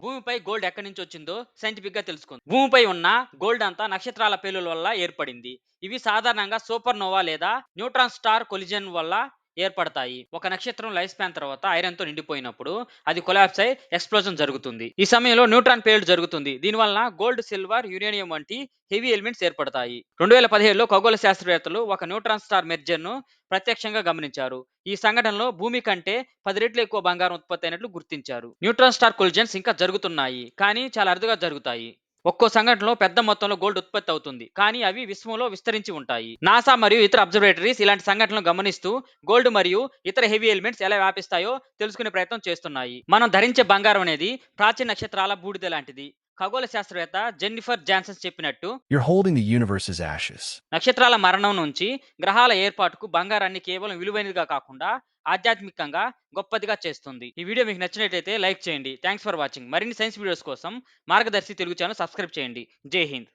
భూమిపై గోల్డ్ ఎక్కడి నుంచి వచ్చిందో సైంటిఫిక్ గా తెలుసుకుంది. భూమిపై ఉన్న గోల్డ్ అంతా నక్షత్రాల పేలుల వల్ల ఏర్పడింది. ఇవి సాధారణంగా సూపర్ నోవా లేదా న్యూట్రాన్ స్టార్ కొలిజన్ వల్ల ఏర్పడతాయి. ఒక నక్షత్రం లైఫ్ స్పాన్ తర్వాత ఐరన్ తో నిండిపోయినప్పుడు అది కొలాప్స్ అయి ఎక్స్ప్లోజన్ జరుగుతుంది. ఈ సమయంలో న్యూట్రాన్ పేలుడు జరుగుతుంది. దీనివల్ల గోల్డ్, సిల్వర్, యురేనియం వంటి హెవీ ఎలిమెంట్స్ ఏర్పడతాయి. 2017లో ఖగోళ శాస్త్రవేత్తలు ఒక న్యూట్రాన్ స్టార్ మెర్జర్ ను ప్రత్యక్షంగా గమనించారు. ఈ సంఘటనలో భూమి కంటే 10 రెట్లు ఎక్కువ బంగారం ఉత్పత్తి అయినట్లు గుర్తించారు. న్యూట్రాన్ స్టార్ కొలిజన్స్ ఇంకా జరుగుతున్నాయి, కానీ చాలా అరుదుగా జరుగుతాయి. ఒక్కో సంఘటనలో పెద్ద మొత్తంలో గోల్డ్ ఉత్పత్తి అవుతుంది, కానీ అవి విశ్వంలో విస్తరించి ఉంటాయి. నాసా మరియు ఇతర అబ్జర్వేటరీస్ ఇలాంటి సంఘటనలు గమనిస్తూ గోల్డ్ మరియు ఇతర హెవీ ఎలిమెంట్స్ ఎలా వ్యాపిస్తాయో తెలుసుకునే ప్రయత్నం చేస్తున్నాయి. మనం ధరించే బంగారం అనేది ప్రాచీన నక్షత్రాల బూడిద లాంటిది. ఖగోళ శాస్త్రవేత్త జెన్నిఫర్ జాన్సన్ చెప్పినట్టు, You're holding the universe's ashes. నక్షత్రాల మరణం నుంచి గ్రహాల ఏర్పాటుకు బంగారాన్ని కేవలం విలువైనదిగా కాకుండా ఆధ్యాత్మికంగా గొప్పదిగా చేస్తుంది. ఈ వీడియో మీకు నచ్చినట్లయితే లైక్ చేయండి. Thanks for watching. మరిన్ని సైన్స్ వీడియోస్ కోసం మార్గదర్శి తెలుగు ఛానల్ సబ్స్క్రైబ్ చేయండి. జై హింద్.